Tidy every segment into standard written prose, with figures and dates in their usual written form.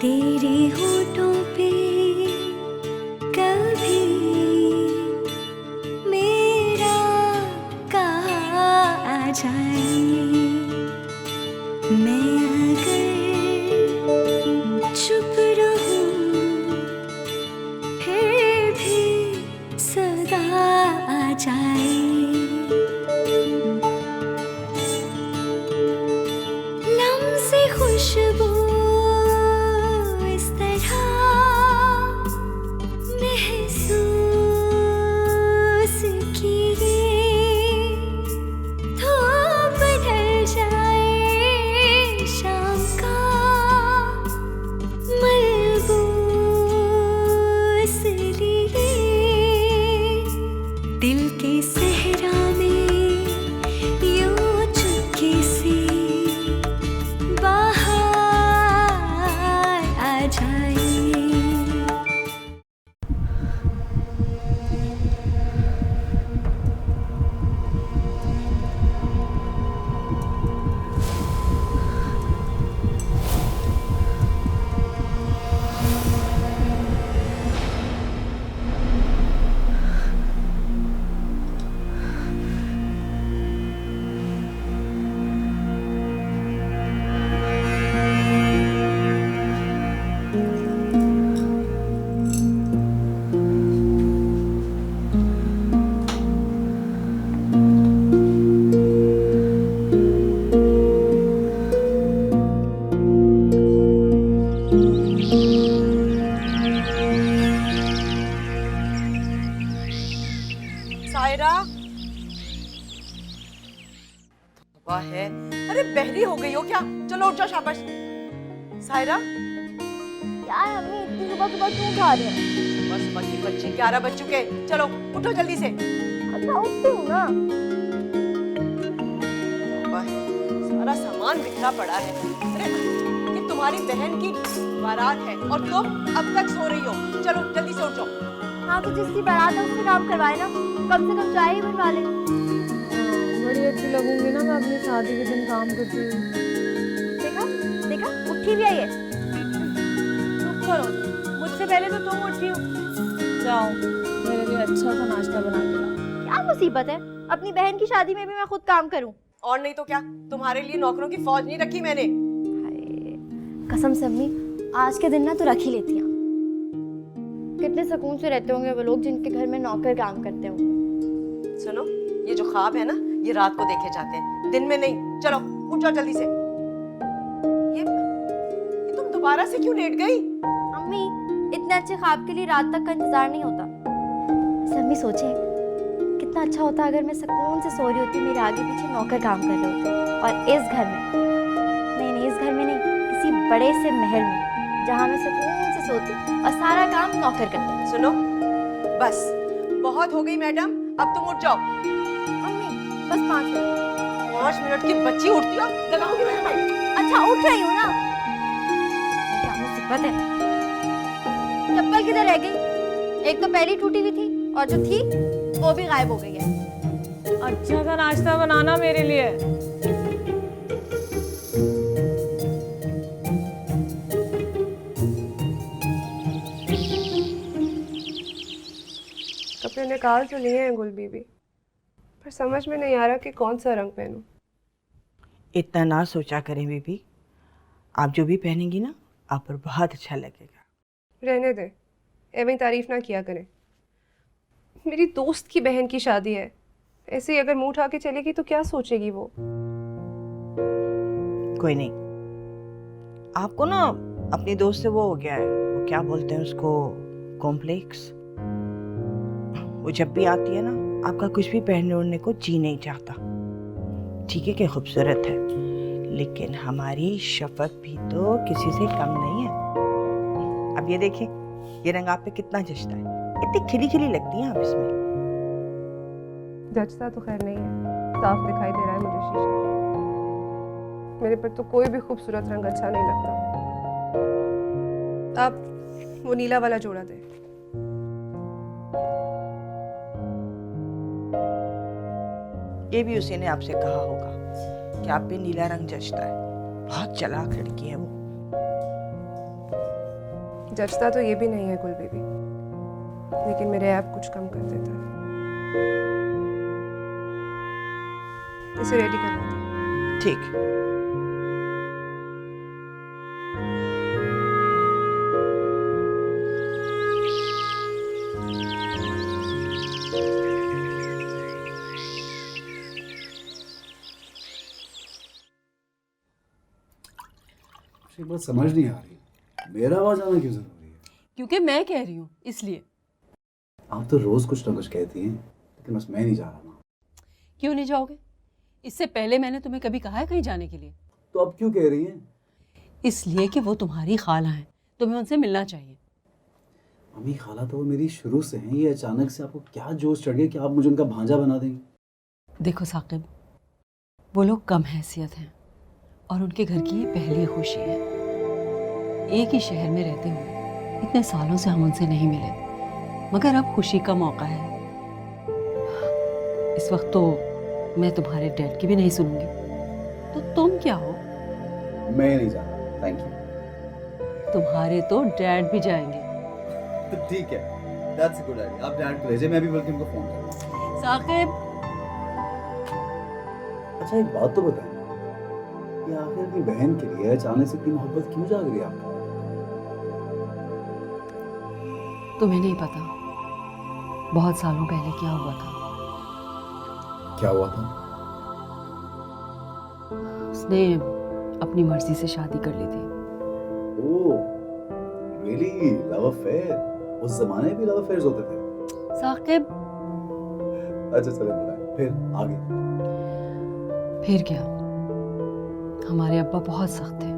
तेरे होठों पे कभी मेरा कहा आ जाए, मैं अगर चुप रहूं फिर भी सदा आ जाए। लम्से खुशबू इस तरह महसूस किए, धूप ढल जाए शाम का मलबूस लिए, दिल के सहरा में यूं चुपके से बाहर आ जाए। सायरा, वाह है। अरे बहरी हो गई हो क्या? चलो उठ जाओ, शाबाश। सायरा, यार अम्मी इतनी सुबह सुबह क्यों उठा रहे हैं? बस बच्ची बच्ची 11 बज चुके। चलो उठो जल्दी से। अच्छा उठती हूँ ना। वाह है, सारा सामान बिखरा पड़ा है। अरे ये तुम्हारी बहन की बारात है और तुम अब तक सो रही हो। चलो जल्दी से उठ जाओ। हाँ तो जिसकी बारात है उससे काम करवाए ना, कम से कम चाय ही बनवा ले। बड़ी अच्छी लगूंगी ना मैं अपनी शादी के दिन काम करती हूँ। देखा देखा उठी भी आई है। चुप करो, मुझसे पहले तो तुम उठी हो। जाओ मेरे लिए अच्छा सा नाश्ता बना के लाओ। क्या मुसीबत है, अपनी बहन की शादी में भी मैं खुद काम करूँ। और नहीं तो क्या, तुम्हारे लिए नौकरों की फौज नहीं रखी मैंने। कसम से अम्मी आज के दिन ना तो रख ही लेती हैं। कितने सुकून से रहते होंगे वो लोग जिनके घर में नौकर काम करते होंगे। सुनो, ये जो ख्वाब है ना, ये रात को देखे जाते हैं, दिन में नहीं। चलो उठ जाओ जल्दी से। ये तुम दोबारा से क्यों लेट गई? अम्मी इतने अच्छे ख्वाब के लिए रात तक का इंतजार नहीं होता। वैसे अम्मी सोचे कितना अच्छा होता अगर मैं सुकून से सो रही होती, मेरे आगे पीछे नौकर काम कर रहे होते, और इस घर में नहीं, इस घर में नहीं, किसी बड़े से महल में जहाँ मैं सुकून से सोती और सारा काम नौकर करते। सुनो, बस बहुत हो गई मैडम, अब तुम उठ जाओ। अम्मी बस 5 मिनट। 5 मिनट की बच्ची उठती हो, लगाऊंगी मैं भाई। अच्छा उठ रही हूँ ना। क्या मुसीबत है, चप्पल किधर रह गई? एक तो पहली टूटी हुई थी और जो थी वो भी गायब हो गई है। अच्छा सा नाश्ता बनाना मेरे लिए। कपड़े निकाल तो लिए हैं गुल बीबी, पर समझ में नहीं आ रहा कि कौन सा रंग पहनूं। इतना ना सोचा करें बीबी, आप जो भी पहनेंगी ना आप पर बहुत अच्छा लगेगा। रहने दे, एवं तारीफ ना किया करें। मेरी दोस्त की बहन की शादी है, ऐसे ही अगर मुंह उठा के चलेगी तो क्या सोचेगी वो। कोई नहीं, आपको ना अपनी दोस्त से वो हो गया है, वो क्या बोलते हैं उसको, कॉम्प्लेक्स। वो जब भी आती है ना आपका कुछ भी पहनने ओढ़ने को जी नहीं चाहता। ठीक है कि खूबसूरत है, लेकिन हमारी शफक भी तो किसी से कम नहीं है। अब ये देखिए, ये रंग आप पे कितना जचता है, इतनी खिली खिली लगती हैं आप इसमें। जचता तो खैर नहीं है, साफ दिखाई दे रहा है मुझे शीशा। मेरे पर तो कोई भी खूबसूरत रंग अच्छा नहीं लगता। आप वो नीला वाला जोड़ा दे। ये भी उसी ने आपसे कहा होगा कि आप पे नीला रंग जचता है। बहुत चालाक लड़की है वो। जचता तो ये भी नहीं है गुल बेबी, लेकिन मेरे ऐप कुछ कम कर देता है। इसे रेडी करवा दे। ठीक। एक बात समझ नहीं आ रही, मेरा आवाज आना क्यों जरूरी है? क्योंकि मैं कह रही हूँ इसलिए। आप तो रोज कुछ ना कुछ कहती हैं, लेकिन बस मैं नहीं जा रहा ना। क्यों नहीं जाओगे? इससे पहले मैंने तुम्हें कभी कहा है कहीं जाने के लिए? तो अब क्यों कह रही हैं? इसलिए कि वो तुम्हारी खाला हैं, तुम्हें उनसे मिलना चाहिए। मम्मी खाला तो वो मेरी शुरू से हैं, ये अचानक से आपको क्या जोश चढ़ गया कि आप मुझे उनका भांजा बना देंगे? देखो साकिब, वो लोग कम हैसियत हैं और उनके घर की ये पहली खुशी है। एक ही शहर में रहते हुए इतने सालों से हम उनसे नहीं मिले, मगर अब खुशी का मौका है। इस वक्त तो मैं तुम्हारे डैड की भी नहीं सुनूंगी, तो तुम क्या हो? मैं नहीं जा रहा, थैंक यू। तुम्हारे तो डैड भी जाएंगे। तो ठीक है, दैट्स अ गुड आइडिया। आप डैड को ले जाइए, मैं भी बल्कि उनको फोन करूँगा। साकिब, अच्छा एक बात तो बताएं, ये आखिर अपनी बहन के लिए अचानक से इतनी मोहब्बत क्यों जाग रही है आपको? तुम्हें नहीं पता बहुत सालों पहले क्या हुआ था। क्या हुआ था? उसने अपनी मर्जी से शादी कर ली थी। ओह, रियली? Love affair? उस जमाने में भी लव अफेयर्स होते थे? साकिब, अच्छा चलें बताएं, फिर आगे? फिर क्या, हमारे अब्बा बहुत सख्त थे।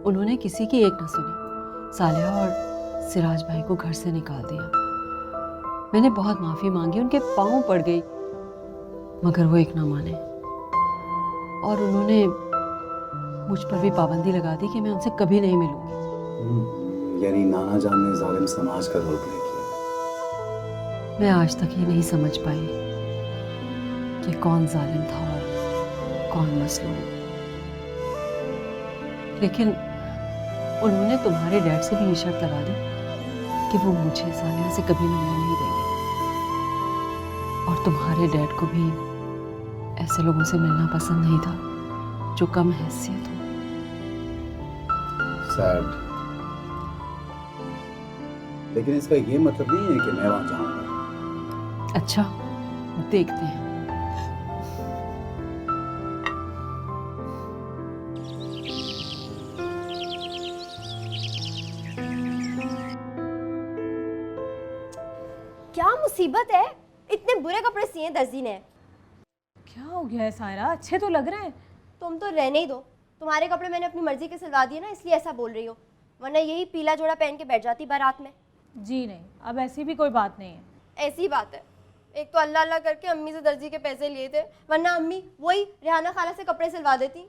उन्होंने किसी की एक न सुनी, सालेहा और सिराज भाई को घर से निकाल दिया। मैंने बहुत माफ़ी मांगी, उनके पाँव पड़ गई, मगर वो एक ना माने और उन्होंने मुझ पर भी पाबंदी लगा दी कि मैं उनसे कभी नहीं मिलूंगी। यानी नाना जान ने जालिम समाज का रोल प्ले किया। मैं आज तक ये नहीं समझ पाई कि कौन जालिम था और कौन मजलूम। लेकिन उन्होंने तुम्हारे डैड से भी ये शर्त लगा दी कि वो मुझे सालिया से कभी मिलने नहीं देंगे, और तुम्हारे डैड को भी ऐसे लोगों से मिलना पसंद नहीं था जो कम हैसियत हो। सैड, लेकिन इसका ये मतलब नहीं है कि मैं वहां जाऊंगा। अच्छा, देखते हैं। क्या मुसीबत है, इतने बुरे कपड़े सिए दर्जी ने। क्या हो गया है सायरा? अच्छे तो लग रहे हैं। तुम तो रहने ही दो, तुम्हारे कपड़े मैंने अपनी मर्जी के सिलवा दिए ना, इसलिए ऐसा बोल रही हो, वरना यही पीला जोड़ा पहन के बैठ जाती बारात में। जी नहीं, अब ऐसी भी कोई बात नहीं है। ऐसी बात है, एक तो अल्लाह अल्लाह करके अम्मी से दर्जी के पैसे लिए थे, वरना अम्मी वही रेहाना खाला से कपड़े सिलवा देती।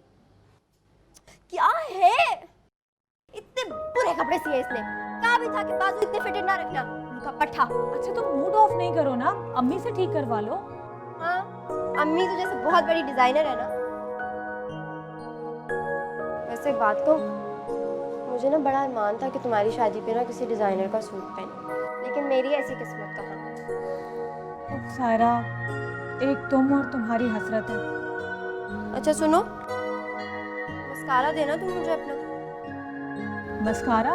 क्या है, इतने बुरे कपड़े सिए इसने। कहा भी था कि बाजू इतने फिटेड ना रखना, उनका पट्ठा। अच्छा तो मूड ऑफ नहीं करो ना, अम्मी से ठीक करवा लो। हाँ, अम्मी तो जैसे बहुत बड़ी डिजाइनर है ना। वैसे बात तो, मुझे ना बड़ा अरमान था कि तुम्हारी शादी पे ना किसी डिजाइनर का सूट पहने, लेकिन मेरी ऐसी किस्मत कहाँ। सायरा, एक तुम और तुम्हारी हसरत है। अच्छा सुनो, मस्कारा देना तुम मुझे अपना। मस्कारा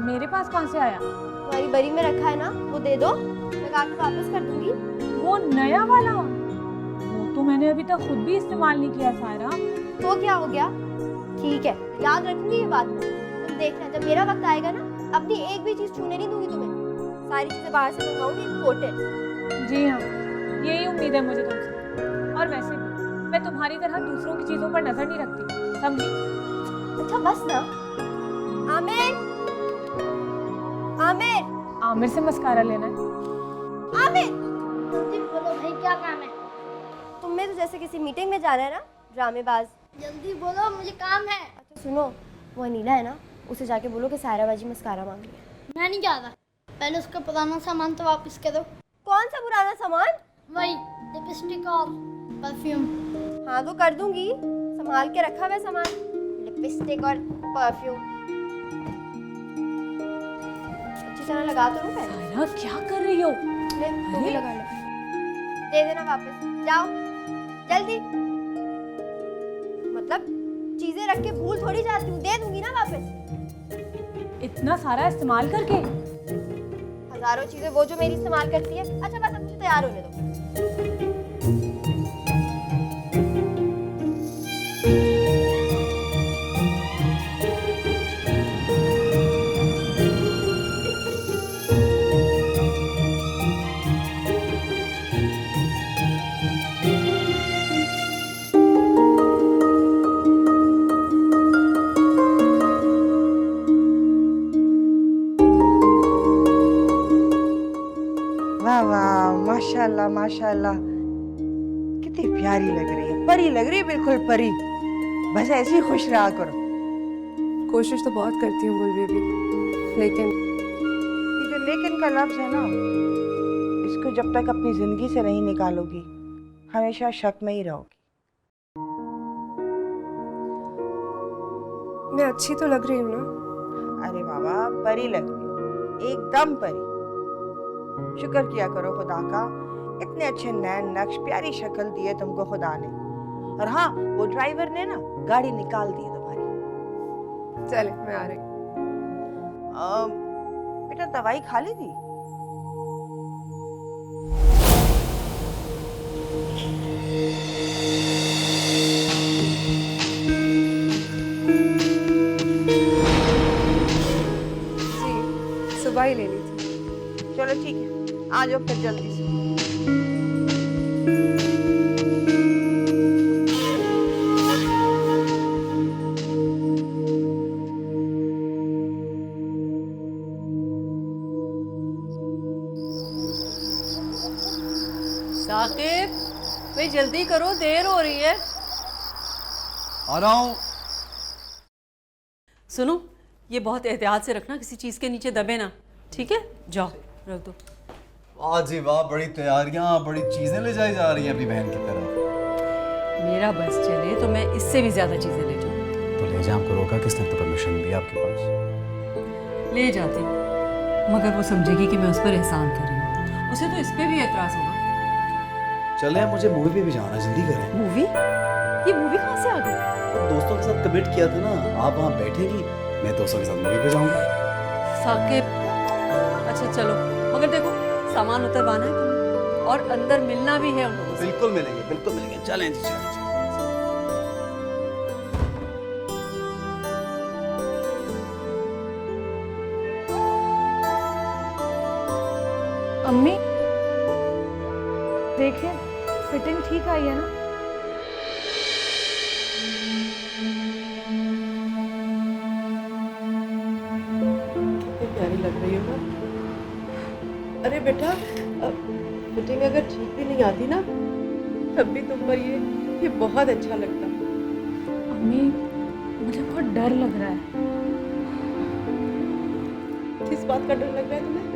मेरे पास कहाँ से आया? तुम्हारी बरी में रखा है ना, वो दे दो, लगा के वापस कर दूंगी। वो नया वाला? वो तो मैंने अभी तक खुद भी इस्तेमाल नहीं किया सायरा। तो क्या हो गया, ठीक है, याद रखूंगी ये बात। तुम देखना, जब मेरा वक्त आएगा ना, अपनी एक भी चीज छूने नहीं दूंगी तुम्हें। सारी चीजें बाहर से मंगाऊंगी, इम्पोर्टेड। जी हाँ, यही उम्मीद है मुझे तुमसे। और वैसे भी मैं तुम्हारी तरह दूसरों की चीजों पर नजर नहीं रखती, समझी? अच्छा बस ना। आमिर, आमिर, आमिर से मस्कारा लेना है? आमिर, जल्दी बोलो भाई, क्या काम है? तुम्हें तो जैसे किसी मीटिंग में जाना है ना, ड्रामेबाज। जल्दी बोलो, मुझे काम है। अच्छा सुनो, वो अनीला है ना, उसे जाके बोलो कि सायरा बाजी मस्कारा मांग रही है। मैं नहीं जाता, पहले उसका पुराना सामान तो वापस करो। कौन सा पुराना सामान? वही लिपस्टिक और परफ्यूम। हाँ तो कर दूंगी, संभाल के रखा हुआ है सामान, लिपस्टिक और परफ्यूम। अच्छी तरह लगा तो लूं मैं। सायरा क्या कर रही हो? ले तू भी अरे। लगा ले। दे देना वापस, जाओ जल्दी। मतलब चीजें रख के भूल थोड़ी जाती हूँ, दे दूंगी ना वापस। इतना सारा इस्तेमाल करके? हजारों चीजें वो जो मेरी इस्तेमाल करती है। अच्छा बस अब मुझे तैयार होने दो। वाह वाह, माशाल्लाह माशाल्लाह, कितनी प्यारी लग रही है, परी लग रही है, बिल्कुल परी। बस ऐसे ही खुश रहा करो। कोशिश तो बहुत करती हूँ गुल बेबी, लेकिन ये जो लेकिन का लफ्ज है ना, इसको जब तक अपनी जिंदगी से नहीं निकालोगी हमेशा शक में ही रहोगी। मैं अच्छी तो लग रही हूँ ना? अरे बाबा, परी लग रही हो, एकदम परी। शुक्र किया करो खुदा का, इतने अच्छे नैन नक्श प्यारी शक्ल दी है तुमको खुदा ने। और हाँ, वो ड्राइवर ने ना गाड़ी निकाल दी तुम्हारी। चले मैं आ रही। बेटा दवाई खा ली थी? जी सुबह ही ले ली थी। चलो ठीक है, आ जाओ फिर जल्दी से। साकिब, भाई जल्दी करो, देर हो रही है। आ रहा हूँ। सुनो, ये बहुत एहतियात से रखना, किसी चीज़ के नीचे दबे ना, ठीक है? जाओ रख दो। वाह जी वाह, बड़ी तैयारियां, बड़ी चीजें ले जाई जा रही हैं अपनी बहन की तरफ। मेरा बस चले तो मैं इससे भी ज़्यादा चीज़ें ले जाऊँ। तो ले जा, आपको रोका किसने? तो परमिशन दी आपके पास। ले जाती, मगर वो समझेगी कि मैं उस पर एहसान कर रही हूँ, उसे तो इस पर भी एतराज़ होगा। चले, मुझे मूवी पे भी जाना, जल्दी करें। मूवी? ये मूवी कहाँ से आ गई? और दोस्तों के साथ कमिट किया था ना, आप वहाँ बैठेगी, मैं दोस्तों के साथ मूवी पे जाऊँगा। साकिब, अच्छा चलो, मगर देखो सामान उतरवाना है तुम्हें और अंदर मिलना भी है उन लोगों से। बिल्कुल मिलेंगे, बिल्कुल मिलेंगे। चलें जी, चलें। अम्मी देखिए, फिटिंग ठीक आई है ना? कितनी प्यारी लग रही हो ना। अरे बेटा, फिटिंग अगर ठीक भी नहीं आती ना, तब भी तुम पर ये बहुत अच्छा लगता। अम्मी, मुझे बहुत डर लग रहा है। किस बात का डर लग रहा है तुम्हें?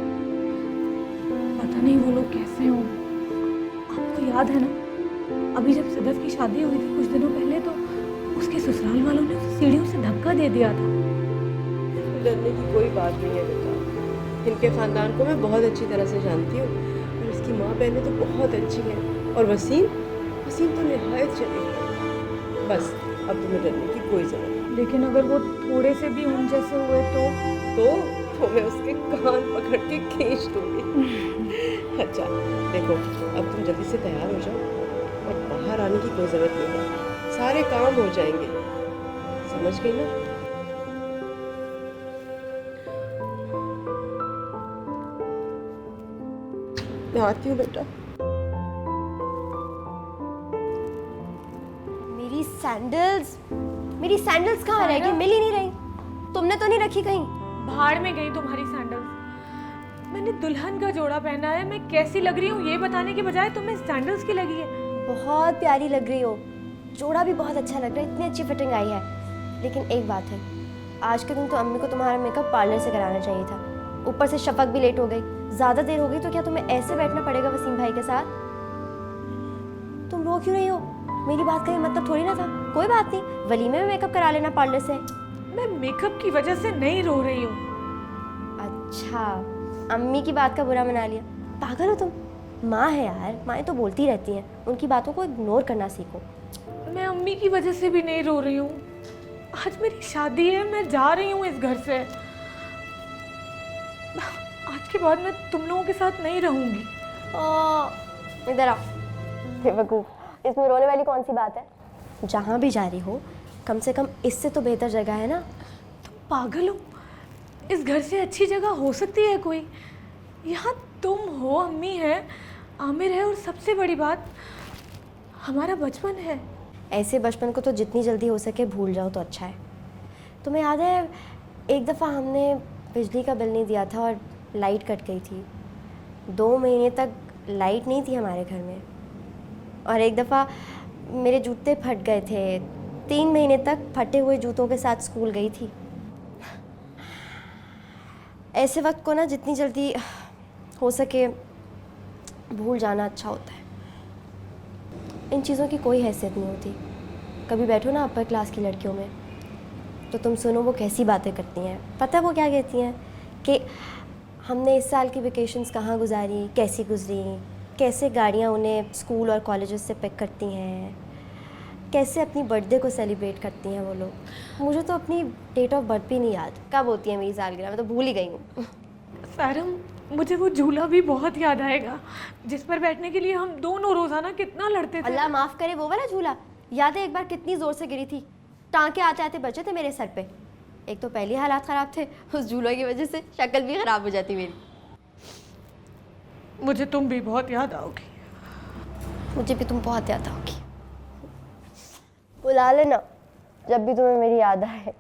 पता नहीं वो लोग कैसे हों। आपको याद है ना, अभी जब सदफ की शादी हुई थी कुछ दिनों पहले, तो उसके ससुराल वालों ने उसे सीढ़ियों से धक्का दे दिया था। डरने की कोई बात नहीं है बेटा। इनके खानदान को मैं बहुत अच्छी तरह से जानती हूँ, और इसकी माँ बहनें तो बहुत अच्छी हैं। और वसीम तो निहायत शरीफ है। बस अब तुम्हें डरने की कोई जरूरत नहीं। लेकिन अगर वो थोड़े से भी उन जैसे हुए तो मैं उसके कान पकड़ के खींच दूंगी। अच्छा देखो, अब तुम जल्दी से तैयार हो जाओ, और बाहर आने की कोई जरूरत नहीं है, सारे काम हो जाएंगे, समझ गई ना? मैं आती हूँ बेटा। मेरी सैंडल्स कहाँ रह गई? मिल ही नहीं रही। तुमने तो नहीं रखी कहीं? भाड़ में गई तुम्हारी सैंडल्स। मैंने दुल्हन का जोड़ा पहना है, मैं कैसी लग रही हूँ ये बताने के बजाय तुम्हें सैंडल्स की लगी है। बहुत प्यारी लग रही हो, जोड़ा भी बहुत अच्छा लग रहा है, इतनी अच्छी फिटिंग आई है। लेकिन एक बात है, आज के दिन तो अम्मी को तुम्हारा मेकअप पार्लर से कराना चाहिए था। ऊपर से शफक भी लेट हो गई, ज़्यादा देर हो गई तो क्या तुम्हें ऐसे बैठना पड़ेगा वसीम भाई के साथ? तुम रो क्यों रही हो? मेरी बात का ये मतलब थोड़ी ना था। कोई बात नहीं, वलीमे में मेकअप करा लेना पार्लर से। मैं मेकअप की वजह से नहीं रो रही हूँ। अच्छा, अम्मी की बात का बुरा मना लिया। पागल हो तुम, माँ है यार, माएँ तो बोलती रहती हैं, उनकी बातों को इग्नोर करना सीखो। मैं अम्मी की वजह से भी नहीं रो रही हूँ। आज मेरी शादी है, मैं जा रही हूँ इस घर से। आज के बाद मैं तुम लोगों के साथ नहीं रहूँगी। इधर आओ बेवकूफ, इसमें रोने वाली कौन सी बात है? जहाँ भी जा रही हो कम से कम इससे तो बेहतर जगह है ना। तुम पागल हो? इस घर से अच्छी जगह हो सकती है कोई? यहाँ तुम हो, अम्मी है, आमिर है, और सबसे बड़ी बात हमारा बचपन है। ऐसे बचपन को तो जितनी जल्दी हो सके भूल जाओ तो अच्छा है। तुम्हें याद है एक दफ़ा हमने बिजली का बिल नहीं दिया था और लाइट कट गई थी। 2 महीने तक लाइट नहीं थी हमारे घर में। और एक दफ़ा मेरे जूते फट गए थे, 3 महीने तक फटे हुए जूतों के साथ स्कूल गई थी। ऐसे वक्त को ना जितनी जल्दी हो सके भूल जाना अच्छा होता है। इन चीज़ों की कोई हैसियत नहीं होती। कभी बैठो ना अपर क्लास की लड़कियों में तो तुम सुनो वो कैसी बातें करती हैं। पता है वो क्या कहती हैं कि हमने इस साल की वेकेशंस कहाँ गुजारी, कैसी गुजरी, कैसे गाड़ियाँ उन्हें स्कूल और कॉलेजेस से पिक करती हैं, कैसे अपनी बर्थडे को सेलिब्रेट करती हैं वो लोग। मुझे तो अपनी डेट ऑफ बर्थ भी नहीं याद, कब होती है मेरी सालगिरह, मैं तो भूल ही गई हूँ। सारम, मुझे वो झूला भी बहुत याद आएगा जिस पर बैठने के लिए हम दोनों रोजाना कितना लड़ते थे। अल्लाह माफ़ करे, वो वाला झूला याद है? एक बार कितनी ज़ोर से गिरी थी, टाँके आते आते बचे थे मेरे सर पे। एक तो पहले हालात ख़राब थे, उस झूलों की वजह से शक्ल भी ख़राब हो जाती मेरी। मुझे तुम भी बहुत याद आओगी। मुझे भी तुम बहुत याद आओगी। बुला लेना जब भी तुम्हें मेरी याद आए,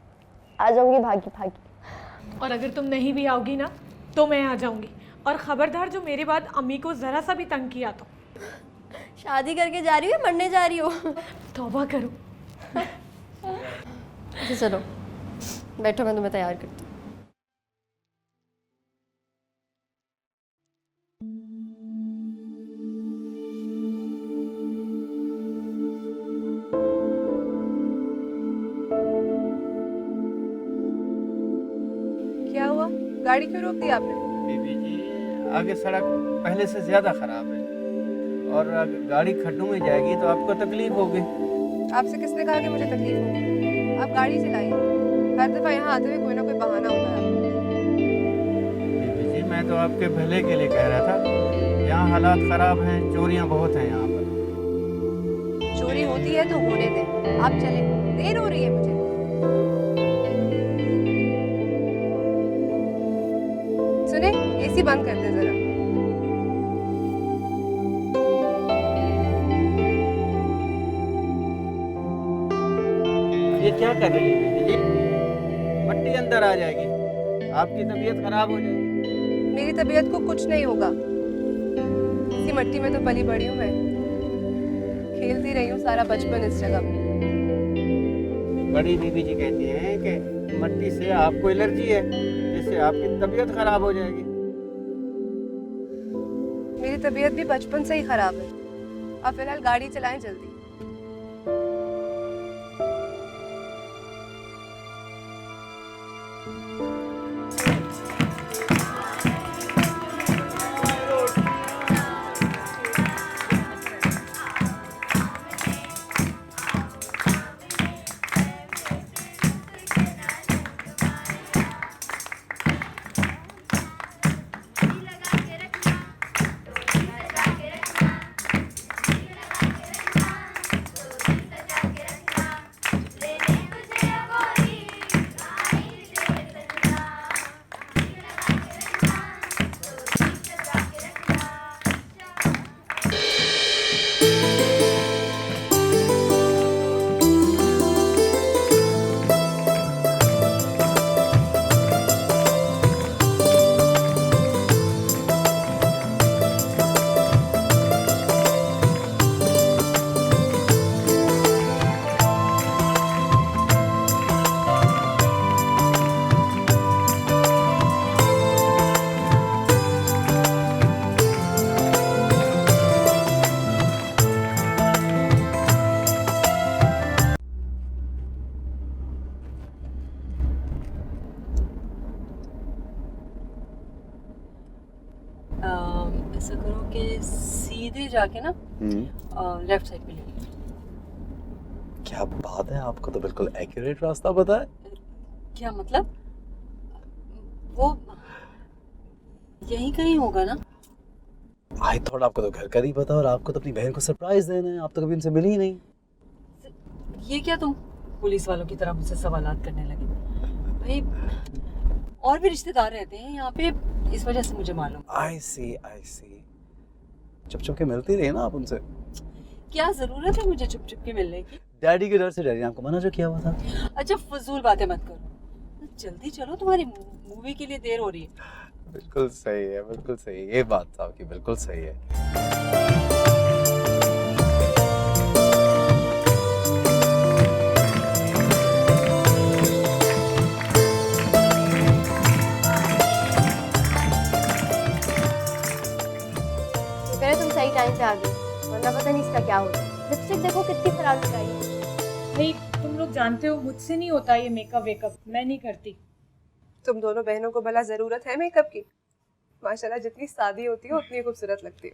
आ जाऊंगी भागी भागी। और अगर तुम नहीं भी आओगी ना तो मैं आ जाऊंगी। और ख़बरदार जो मेरे बाद अम्मी को ज़रा सा भी तंग किया तो। शादी करके जा रही हो या मरने जा रही हो? तौबा करो। अच्छा चलो बैठो, मैं तुम्हें तैयार करती हूँ। क्या हुआ, गाड़ी क्यों रोक दी आपने? बीबी जी, आगे सड़क पहले से ज़्यादा ख़राब है और अगर गाड़ी खड्डों में जाएगी तो आपको तकलीफ होगी। आपसे किसने कहा कि मुझे तकलीफ होगी? आप गाड़ी चलाइए, हर दफ़ा यहाँ आते हुए कोई ना कोई बहाना होता है। बीबी जी, मैं तो आपके भले के लिए कह रहा था। यहाँ हालात ख़राब हैं, चोरियाँ बहुत हैं यहाँ पर। चोरी होती है तो होने दें, आप चले, देर हो रही है मुझे। सुने, एसी बंद कर दे जरा। ये क्या कर रही है बीबी जी? मट्टी अंदर आ जाएगी, आपकी तबीयत खराब हो जाएगी। मेरी तबीयत को कुछ नहीं होगा, इसी मट्टी में तो पली बड़ी हूँ मैं, खेलती रही हूँ सारा बचपन इस जगह पे। बड़ी बीबी जी कहती हैं कि मट्टी से आपको एलर्जी है, जिससे आपकी तबीयत खराब हो जाएगी। मेरी तबीयत भी बचपन से ही खराब है। अब फिलहाल गाड़ी चलाएं जल्दी। ऐसा करो कि सीधे जाके ना लेफ्ट साइड पे ले लो। क्या बात है, आपको तो बिल्कुल एक्यूरेट रास्ता पता है। क्या मतलब? वो यहीं कहीं होगा ना? आई थॉट आपको तो घर का नहीं पता, और आपको तो अपनी बहन को सरप्राइज देना है। आप तो कभी उनसे मिली ही नहीं। ये क्या तुम पुलिस वालों की तरह मुझसे सवालात करने लगे? भाई और भी रिश्तेदार रहते हैं यहाँ पे, इस वजह से मुझे मालूम। आई सी चुप चुप के मिलती रही ना आप उनसे। क्या जरूरत है मुझे चुप चुप के मिलने की? डैडी के डर से डैडी ने आपको मना जो किया हुआ था। अच्छा फजूल बातें मत करो, जल्दी चलो, तुम्हारी मूवी के लिए देर हो रही है। बिल्कुल सही है, बिल्कुल सही है, ये बात तो आपकी बिल्कुल सही है। शुक्र है तुम सही टाइम पे आ गई, वरना पता नहीं इसका क्या होता। लिपस्टिक देखो कितनी खराब लगाई है। नहीं, तुम लोग जानते हो मुझसे नहीं होता ये मेकअप वेकअप, मैं नहीं करती। तुम दोनों बहनों को भला जरूरत है मेकअप की? माशाल्लाह जितनी सादी होती है उतनी खूबसूरत लगती है।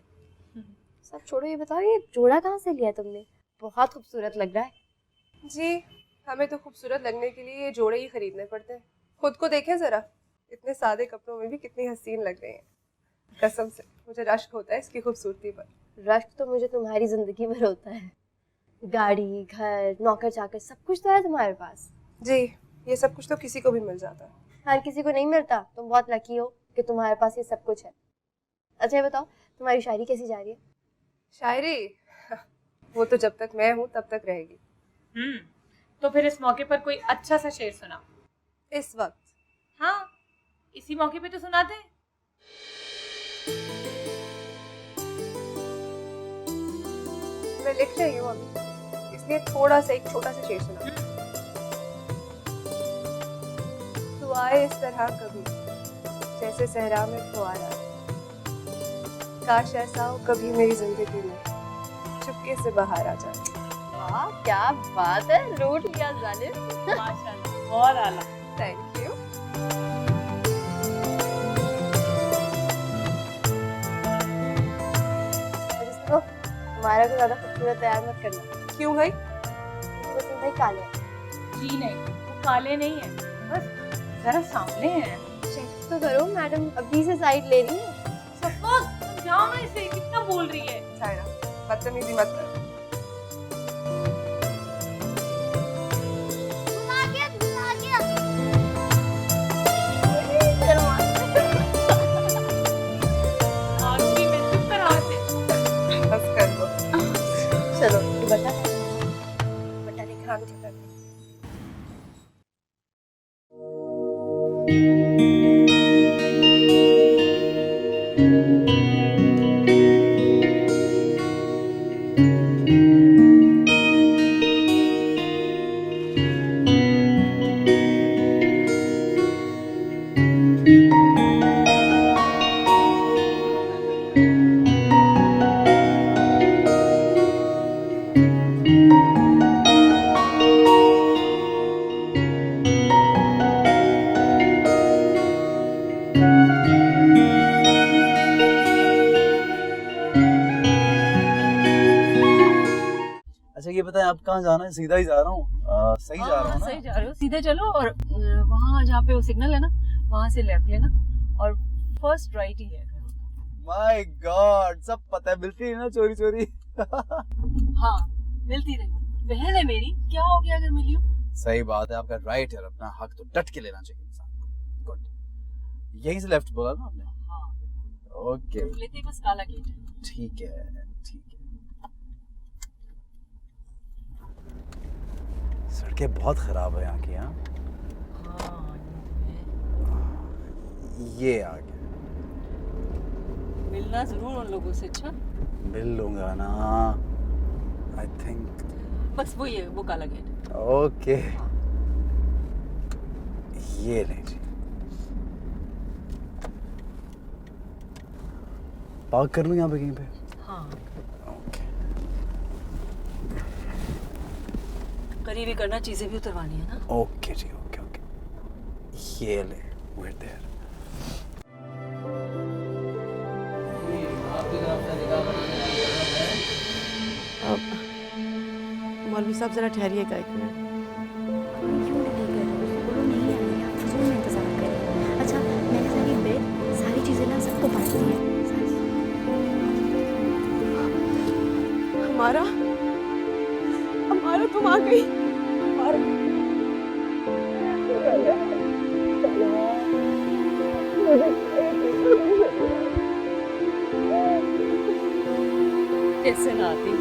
सब छोड़ो, ये बताओ ये जोड़ा कहाँ से लिया तुमने? बहुत खूबसूरत लग रहा है। जी, हमें तो खूबसूरत लगने के लिए ये जोड़े ही खरीदने पड़ते हैं। खुद को देखें जरा, इतने सादे कपड़ों में भी कितनी हसीन लग रही हैं। कसम से मुझे रश्क होता है इसकी खूबसूरती पर। रश्क तो मुझे तुम्हारी जिंदगी भर होता है। गाड़ी, घर, नौकर चाकर सब कुछ तो है तुम्हारे पास। जी, ये सब कुछ तो किसी को भी मिल जाता है। हर किसी को नहीं मिलता, तुम बहुत लकी हो कि तुम्हारे पास ये सब कुछ है। अच्छा ये बताओ तुम्हारी शायरी कैसी जा रही है? शायरी वो तो जब तक मैं हूँ तब तक रहेगी। तो फिर इस मौके पर कोई अच्छा सा शेर सुना। इस वक्त? हाँ, इसी मौके पे तो सुनाते हैं। मैं लिख रही हूँ अभी, इसलिए थोड़ा सा एक छोटा सा शेर सुना। तू आए इस तरह कभी जैसे सहरा में फुआरा, काश ऐसा हो कभी मेरी जिंदगी में चुपके से बाहर आ जाए। वाह क्या बात है, लूट लिया जालिम। माशाल्लाह, बहुत आला। Thank you. तुम्हारा को ज्यादा खूबसूरत तैयार मत करना। क्यों भाई? तुम भाई काले हैं। जी नहीं, वो काले नहीं है, बस जरा सांवले हैं। चेक तो करो, मैडम अभी से साइड ले रही है। सपोज तुम जाओ ना, इसे कितना बोल रही है। सायरा, बदतमीजी मत कर। मारूंगी मैं, चुप कर हाथ से। बस कर दो। चलो बता लेकर हाँ मुझे कर दो। अच्छा ये बताएं आप कहाँ जाना है? सीधा ही जा रहा हूँ। सही जा रहा हूँ ना? सही जा रहे हो, सीधे चलो और वहाँ जहाँ पे वो सिग्नल है ना, वहाँ से लेफ्ट लेना और फर्स्ट राइट ही है। माय गॉड, सब पता है, मिलती है ना चोरी चोरी। हाँ मिलती रही, बहन है मेरी, क्या हो गया अगर मिली हो? सही बात है, आपका राइट है, अपना हक तो डट के लेना चाहिए इंसान को। गुड, यहीं से लेफ्ट बोला ना आपने? हाँ ओके, लेते ही बस काला गेट है। ठीक है ठीक है। सड़कें बहुत खराब है यहाँ की। हाँ ये आ गया। मिलना जरूर उन लोगों से। अच्छा मिल लूंगा ना, आई थिंक। बस वो ये वो काला गेट। ओके ये ले जी, पार्क कर लूँ यहाँ पे कहीं पे? हाँ ओके, करीबी करना, चीजें भी उतरवानी है ना। ओके जी, ओके ओके, ये ले, वेट देयर। मौलवी साहब जरा ठहरिएगा एक मिनट। क्यों डिले कर रहे हो? बोलो नहीं आएंगे, आप फिजूल में इंतजार करें। अच्छा, मैंने सारी बेड सारी चीज़ें ना सबको बांट दी है। हमारा हमारा तुम आ गई। हमारा कैसे ना आती,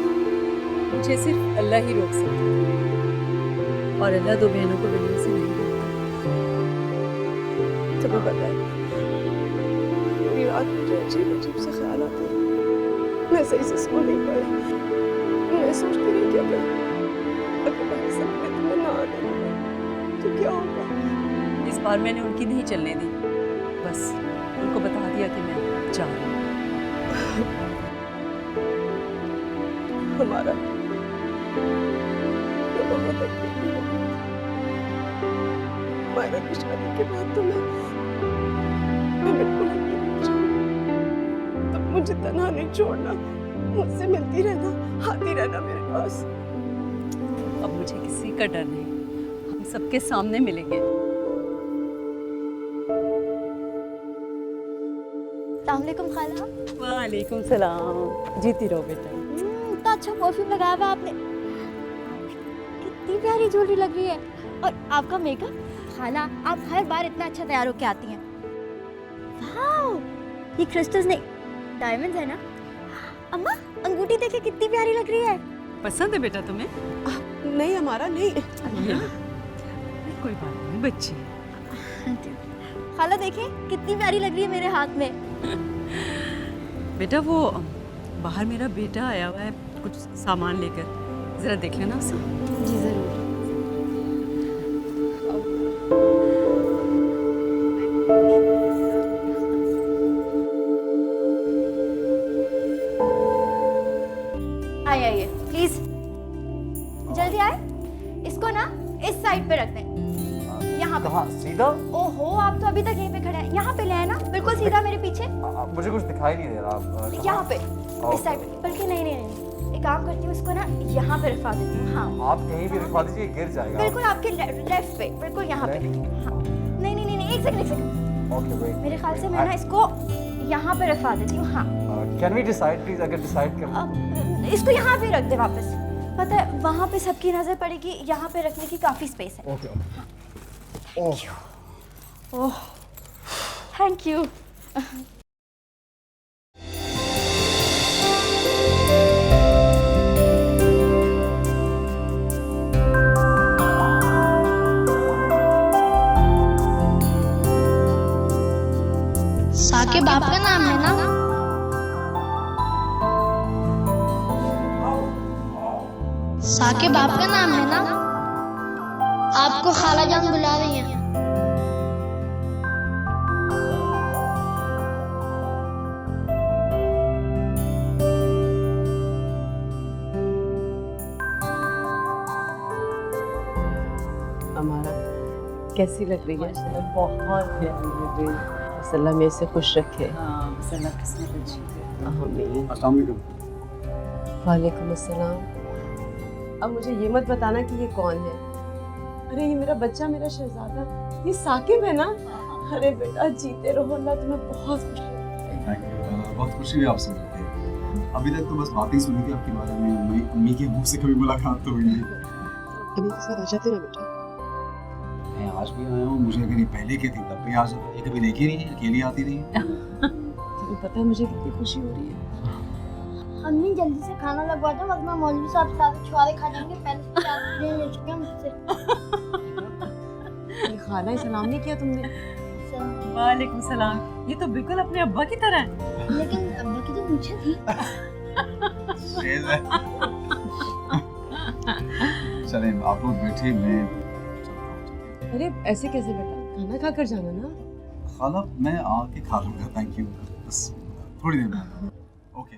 मुझे सिर्फ अल्लाह ही रोक सकता है और अल्लाह दो बहनों को मिलने से नहीं रोकता। तुम्हें पता है पूरी रात मुझे अजीब अजीब से ख्याल आते हैं। मैं सही से सो नहीं पाई। मैं सोचती रही कि अगर भाई साहब ने तुम्हें ना आने दिया तो क्या होगा। इस बार मैंने उनकी नहीं चलने दी, बस उनको बता दिया कि मैं जा रही हूँ। हमारा बहुत अकेली हो गई। मायरा की शादी के बाद तो मैं बिल्कुल अकेली हो जाऊँ। तब मुझे तन्हा नहीं छोड़ना, मुझसे मिलती रहना, आती रहना मेरे पास। अब मुझे किसी का डर नहीं, हम सबके सामने मिलेंगे। अस्सलामुअलैकुम खाला। वालेकुम सलाम। जीती रहो बेटा। इतना अच्छा परफ्यूम लगाया हुआ आपने, कितनी प्यारी ज्वेलरी लग रही है। और आपका मेकअप, खाला आप हर बार इतना अच्छा तैयार होके आती हैं। वाओ, ये क्रिस्टल्स नहीं डायमंड्स है ना। अम्मा अंगूठी देखिए कितनी प्यारी लग रही है। पसंद है बेटा तुम्हें? नहीं हमारा नहीं। कोई बात नहीं बच्ची। खाला देखिए कितनी प्यारी लग रही है मेरे हाथ में। बेटा वो बाहर मेरा बेटा आया हुआ है कुछ सामान लेकर, जरा देख लेना उसे। जी जरूर। आइए प्लीज, जल्दी आए। इसको ना इस साइड पे रख दें, यहाँ पे। कहाँ? सीधा? ओहो, आप तो अभी तक यहीं पे खड़े हैं। यहाँ पे ले आए ना, बिल्कुल सीधा मेरे पीछे। मुझे कुछ दिखाई नहीं दे रहा। आप यहाँ पे इस साइड पे। बल्कि नहीं नहीं नहीं, एक काम करती हूँ, इसको ना यहाँ पे रखवा देती हूँ। हाँ आप कहीं भी रखवा दीजिए, गिर जाएगा। बिल्कुल आपके लेफ्ट पे, बिल्कुल यहाँ पे। हाँ। नहीं नहीं नहीं, एक सेकंड। Okay wait. मेरे ख्याल से मैं ना इसको यहाँ पे रखवा देती हूँ। हाँ कैन वी डिसाइड प्लीज? अगर डिसाइड कर अब इसको यहाँ पे रख दे वापस। पता है वहाँ पे सबकी नजर पड़ेगी, यहाँ पे रखने की काफी स्पेस है। Okay. Oh thank you. Saqib आपका नाम है ना? साकिब आपका नाम है ना? आपको खाला जान बुला रही हैं। हमारा कैसी लग रही है? बहुत प्यारी लग रही है। अल्लाह में से खुश रखे। हाँ बस अल्लाह किस्मत अच्छी है। आमीन। अस्सलाम वालेकुम। वालेकुम अस्सलाम। अब मुझे ये मत बताना कि ये कौन है। अरे ये मेरा बच्चा, मेरा शहजादा, ये साकिब है ना? अरे बेटा जीते रहो, अल्लाह तुम्हें बहुत खुश रखे। Thank you. बहुत खुशी हुई आपसे मिलके। अभी तक तो बस बातें सुनी थी आपके बारे में, अम्मी के मुंह से कभी मुलाकात तो हुई नहीं। अभी के साथ आ जाते ना बेटा। मैं आज भी आया हूँ, मुझे अगर ये पहले की थी तब भी आ जाता। ये कभी लेके नहीं है, अकेली आती नहीं है। तुम्हें पता है मुझे कितनी खुशी हो रही है। अम्मी जल्दी से खाना लगवा दो, वरना मौलवी साहब सारे छुआरे खा जाएंगे। पहले से 4 दिन ले चुके हैं मुझसे। ये खाना ही सलाम नहीं किया तुमने। वालेकुम सलाम। ये तो बिल्कुल अपने अब्बा की तरह है। लेकिन अब्बा की तो मुझे थी। चलें आप लोग बैठे, मैं अरे ऐसे कैसे बेटा, खाना खा कर जाना ना। खाला मैं आके खा लूँगा। Thank you. बस थोड़ी देर में। ओके।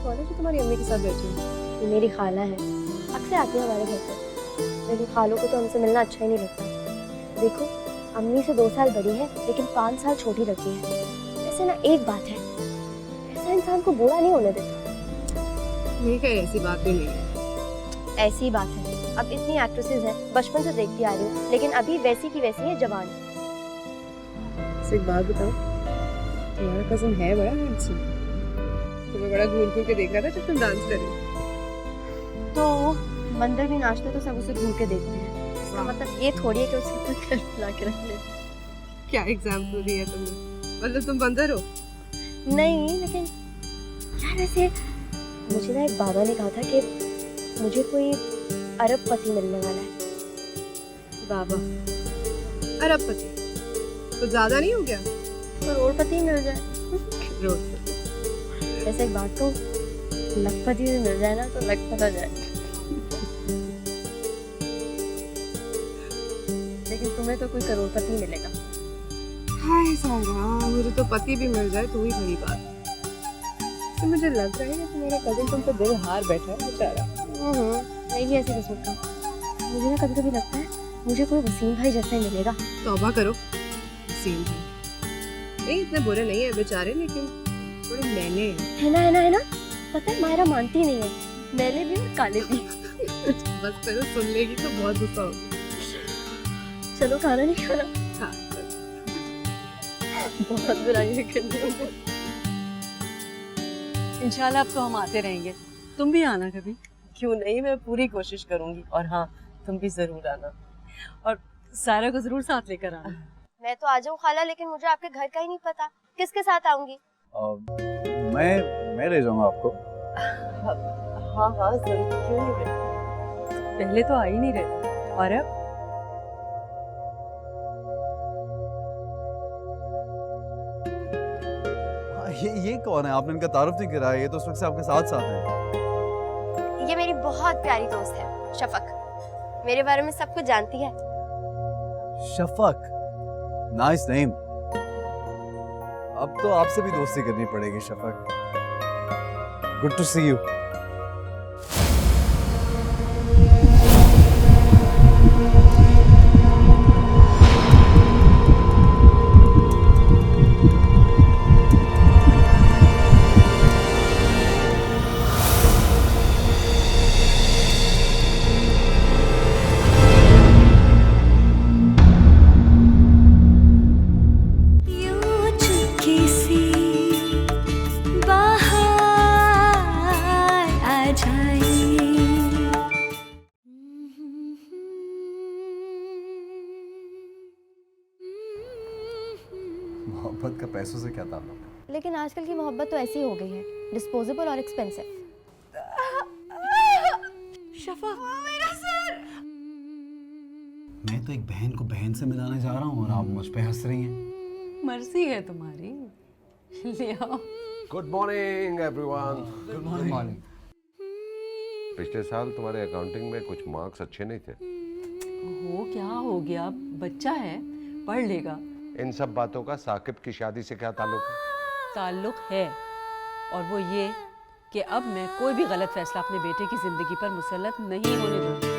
कौन है जो तुम्हारी अम्मी के साथ बैठी है? ये मेरी खाला है, अक्सर आती है हमारे घर पे, लेकिन खालों को तो हमसे मिलना अच्छा ही नहीं लगता। देखो, अम्मी से 2 साल बड़ी है लेकिन 5 साल छोटी लगती है। ऐसे ना एक बात है, ऐसा इंसान को बुरा नहीं होने देता। नहीं कहीं ऐसी बात भी नहीं है। ऐसी बात है, अब इतनी एक्ट्रेसेस हैं, बचपन से देखती आ रही हूँ, लेकिन अभी वैसी की वैसी है, जवान। एक बात बताओ, तुम्हारा कज़न है बड़ा हैंडसम? तुम्हें बड़ा घूर घूर के देख रहा था जब तुम डांस कर रही थी। तो बंदर भी नाचते तो सब उसे घूर के देखते हैं। इसका मतलब ये थोड़ी है कि उसे कुछ कर ला के रख ले। क्या एग्जाम्पल दिया तुमने? मतलब तुम बंदर हो? नहीं, लेकिन यार वैसे मुझे ना एक बाबा ने कहा था कि मुझे कोई अरब पति मिलने वाला है। बाबा अरबपति तो ज्यादा नहीं हो गया? करोड़पति मिल जाए। करोड़पति। ऐसे एक बात कहूं, लखपति भी मिल जाए ना तो लख पता जाए। लेकिन तुम्हें तो कोई करोड़पति मिलेगा। हाय सारा, मुझे तो पति भी मिल जाए तो ही बड़ी बात। तो मुझे लग रहा है कि तुम्हारा कजिन तुम पे दिल हार बैठा है बेचारा। मैं भी ऐसी किस्मत का। मुझे ना कभी कभी लगता है मुझे कोई वसीम भाई जैसा ही मिलेगा। तौबा करो, सीन भाई नहीं इतने बुरे नहीं है बेचारे, लेकिन थोड़े मैले हैं। है ना। पता है मायरा मानती नहीं है, मैले भी और काले भी। बस करो, सुन लेगी तो बहुत गुस्सा होगी। चलो खाना नहीं खाना? हाँ, बहुत बुराई करनी। इंशाल्लाह अब तो हम आते रहेंगे, तुम भी आना कभी। क्यों नहीं, मैं पूरी कोशिश करूंगी। और हाँ, तुम भी जरूर आना, और सारा को जरूर साथ लेकर आना। मैं तो आ जाऊँ खाला, लेकिन मुझे आपके घर का ही नहीं पता, किसके साथ आऊंगी? मैं ले जाऊंगा आपको। हाँ जरूर, क्यों नहीं बेटा। पहले तो आ ही नहीं रहे थे, और अब ये कौन है? आपने इनका तारुफ नहीं करा, ये तो उस वक्त से आपके साथ साथ है। ये मेरी बहुत प्यारी दोस्त है शफक, मेरे बारे में सब कुछ जानती है। Shafaq, nice name. अब तो आपसे भी दोस्ती करनी पड़ेगी Shafaq. Good to see you. यूं चुपके से बाहर आ जाए। मोहब्बत का पैसों से क्या ताल्लुक है? लेकिन आजकल की मोहब्बत तो ऐसी हो गई है, डिस्पोजेबल और एक्सपेंसिव। मैं तो एक बहन को बहन से मिलाने जा रहा हूँ और आप मुझ पे हंस रही हैं। मर्जी है तुम्हारी, ले आओ। Good morning everyone. Good morning. पिछले साल तुम्हारे अकाउंटिंग में कुछ मार्क्स अच्छे नहीं थे। क्या हो गया, बच्चा है, पढ़ लेगा। इन सब बातों का साकिब की शादी से क्या ताल्लुक है? ताल्लुक है, और वो ये कि अब मैं कोई भी गलत फैसला अपने बेटे की जिंदगी पर मुसल्लत नहीं होने दूंगी।